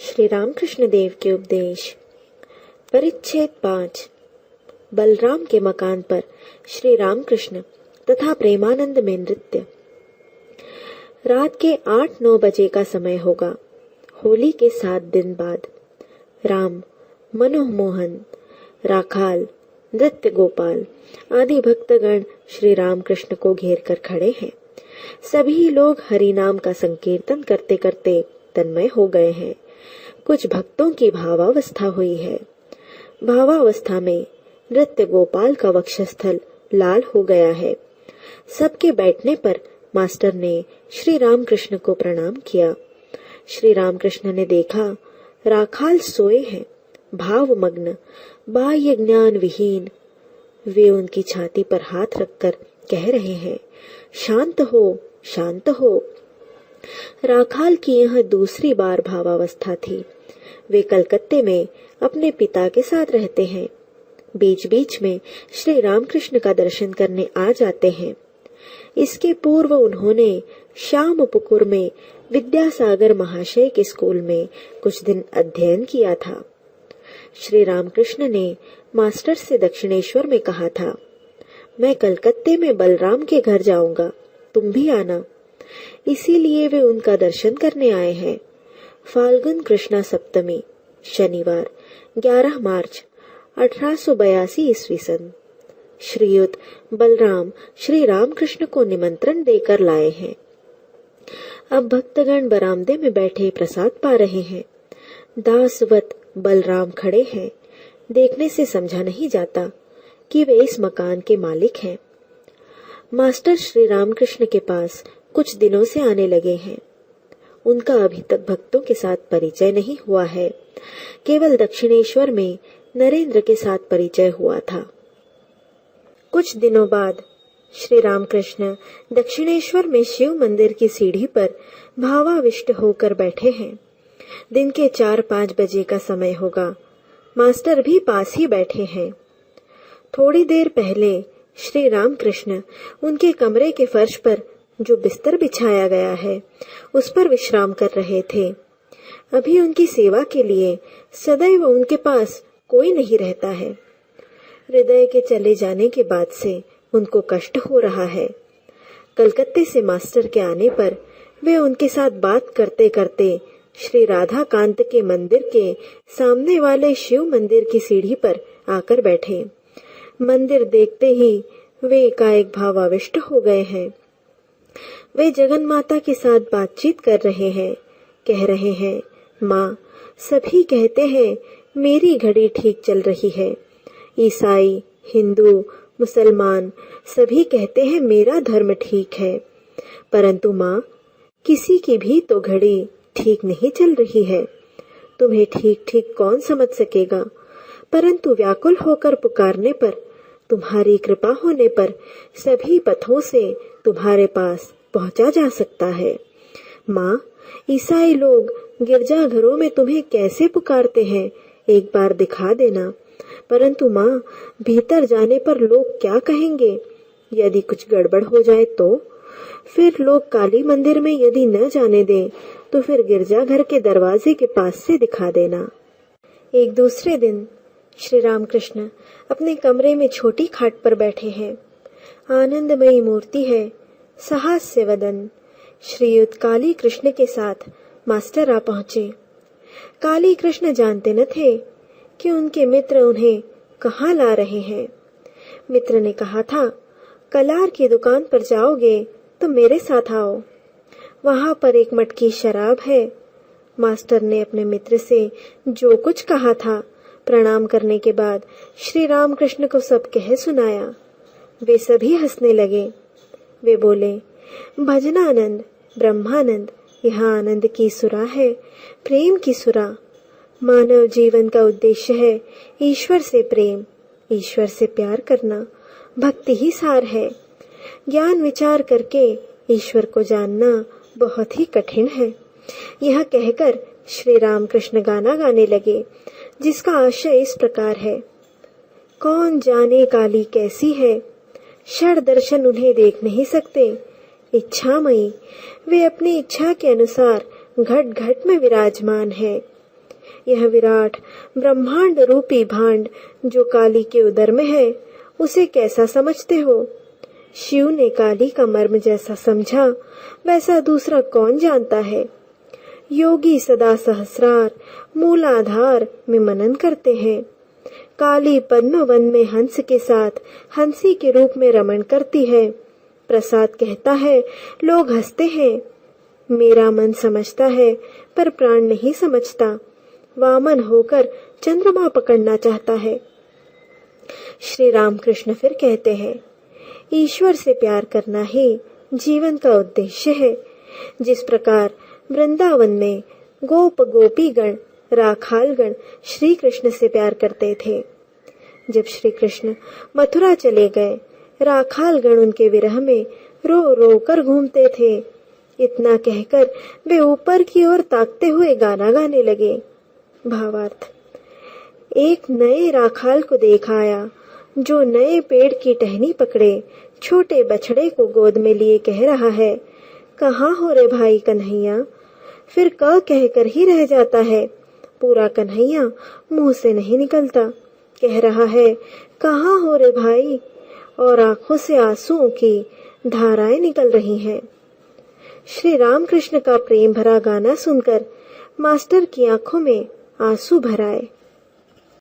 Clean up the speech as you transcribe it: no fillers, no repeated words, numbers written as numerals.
श्री रामकृष्ण देव के उपदेश। परिच्छेद 5। बलराम के मकान पर श्री रामकृष्ण तथा प्रेमानंद में नृत्य। रात के 8-9 बजे का समय होगा। होली के 7 दिन बाद। राम, मनोहमोहन, राखाल, नृत्य गोपाल आदि भक्तगण श्री रामकृष्ण को घेर कर खड़े हैं। सभी लोग हरि नाम का संकीर्तन करते करते तन्मय हो गए हैं। कुछ भक्तों की भावावस्था हुई है। भावावस्था में नृत्य गोपाल का वक्षस्थल लाल हो गया है। सबके बैठने पर मास्टर ने श्री रामकृष्ण को प्रणाम किया। श्री रामकृष्ण ने देखा राखाल सोए हैं, भावमग्न, बाह्य ज्ञान विहीन। वे उनकी छाती पर हाथ रखकर कह रहे हैं, शांत हो, शांत हो। राखाल की यह दूसरी बार भावावस्था थी। वे कलकत्ते में अपने पिता के साथ रहते हैं। बीच बीच में श्री रामकृष्ण का दर्शन करने आ जाते हैं। इसके पूर्व उन्होंने श्यामपुकुर में विद्यासागर महाशय के स्कूल में कुछ दिन अध्ययन किया था। श्री रामकृष्ण ने मास्टर से दक्षिणेश्वर में कहा था, मैं कलकत्ते में बलराम के घर जाऊंगा, तुम भी आना। इसीलिए वे उनका दर्शन करने आए हैं। फाल्गुन कृष्णा सप्तमी, शनिवार, 11 मार्च 1882 ईस्वी सन। श्रीयुत बलराम श्री रामकृष्ण को निमंत्रण देकर लाए हैं। अब भक्तगण बरामदे में बैठे प्रसाद पा रहे हैं। दासवत बलराम खड़े हैं। देखने से समझा नहीं जाता कि वे इस मकान के मालिक हैं। मास्टर श्री रामकृष्ण के पास कुछ दिनों से आने लगे हैं। उनका अभी तक भक्तों के साथ परिचय नहीं हुआ है। केवल दक्षिणेश्वर में नरेंद्र के साथ परिचय हुआ था। कुछ दिनों बाद श्री रामकृष्ण दक्षिणेश्वर में शिव मंदिर की सीढ़ी पर भावाविष्ट होकर बैठे हैं। दिन के 4-5 बजे का समय होगा। मास्टर भी पास ही बैठे हैं। थोड़ी देर पहले श्री रामकृष्ण उनके कमरे के फर्श पर जो बिस्तर बिछाया गया है उस पर विश्राम कर रहे थे। अभी उनकी सेवा के लिए सदैव उनके पास कोई नहीं रहता है। हृदय के चले जाने के बाद से उनको कष्ट हो रहा है। कलकत्ते से मास्टर के आने पर वे उनके साथ बात करते करते श्री राधा कांत के मंदिर के सामने वाले शिव मंदिर की सीढ़ी पर आकर बैठे। मंदिर देखते ही वे एकाएक भावाविष्ट हो गए हैं। वे जगन माता के साथ बातचीत कर रहे हैं। कह रहे हैं, माँ, सभी कहते हैं मेरी घड़ी ठीक चल रही है। ईसाई, हिंदू, मुसलमान सभी कहते हैं मेरा धर्म ठीक है। परंतु माँ, किसी की भी तो घड़ी ठीक नहीं चल रही है। तुम्हें ठीक ठीक कौन समझ सकेगा? परंतु व्याकुल होकर पुकारने पर, तुम्हारी कृपा होने पर सभी पथों से तुम्हारे पास पहुंचा जा सकता है। माँ, ईसाई लोग गिरजाघरों में तुम्हें कैसे पुकारते हैं, एक बार दिखा देना। परंतु माँ, भीतर जाने पर लोग क्या कहेंगे? यदि कुछ गड़बड़ हो जाए तो? फिर लोग काली मंदिर में यदि न जाने दें तो फिर गिरजाघर के दरवाजे के पास से दिखा देना। एक दूसरे दिन श्री रामकृष्ण अपने कमरे में छोटी खाट पर बैठे हैं। आनंदमयी मूर्ति है, सहास्य वदन। श्रीयुत काली कृष्ण के साथ मास्टर आ पहुंचे। काली कृष्ण जानते न थे कि उनके मित्र उन्हें कहाँ ला रहे हैं। मित्र ने कहा था, कलार की दुकान पर जाओगे तो मेरे साथ आओ, वहां पर एक मटकी शराब है। मास्टर ने अपने मित्र से जो कुछ कहा था प्रणाम करने के बाद श्री रामकृष्ण को सब कह सुनाया। वे सभी हंसने लगे। वे बोले, भजनानंद, ब्रह्मानंद, यहाँ आनंद की सुरा है, प्रेम की सुरा। मानव जीवन का उद्देश्य है ईश्वर से प्रेम, ईश्वर से प्यार करना। भक्ति ही सार है। ज्ञान विचार करके ईश्वर को जानना बहुत ही कठिन है। यह कहकर श्री रामकृष्ण गाना गाने लगे, जिसका आशय इस प्रकार है, कौन जाने काली कैसी है, षड दर्शन उन्हें देख नहीं सकते। इच्छामयी, वे अपनी इच्छा के अनुसार घट घट में विराजमान है। यह विराट ब्रह्मांड रूपी भांड जो काली के उदर में है, उसे कैसा समझते हो? शिव ने काली का मर्म जैसा समझा, वैसा दूसरा कौन जानता है। योगी सदा सहस्रार मूलाधार में मनन करते हैं। काली पद्म वन में हंस के साथ हंसी के रूप में रमण करती है। प्रसाद कहता है, लोग हंसते हैं। मेरा मन समझता है पर प्राण नहीं समझता। वामन होकर चंद्रमा पकड़ना चाहता है। श्री रामकृष्ण फिर कहते हैं, ईश्वर से प्यार करना ही जीवन का उद्देश्य है। जिस प्रकार वृंदावन में गोप गोपीगण राखालगण श्री कृष्ण से प्यार करते थे। जब श्री कृष्ण मथुरा चले गए, राखालगण उनके विरह में रो रो कर घूमते थे। इतना कहकर वे ऊपर की ओर ताकते हुए गाना गाने लगे। भावार्थ, एक नए राखाल को देख आया जो नए पेड़ की टहनी पकड़े छोटे बछड़े को गोद में लिए कह रहा है, कहाँ हो रे भाई कन्हैया। फिर क कहकर ही रह जाता है, पूरा कन्हैया मुंह से नहीं निकलता। कह रहा है, कहाँ हो रे भाई, और आंखों से आंसुओं की धाराएं निकल रही हैं। श्री रामकृष्ण का प्रेम भरा गाना सुनकर मास्टर की आंखों में आंसू भर आए।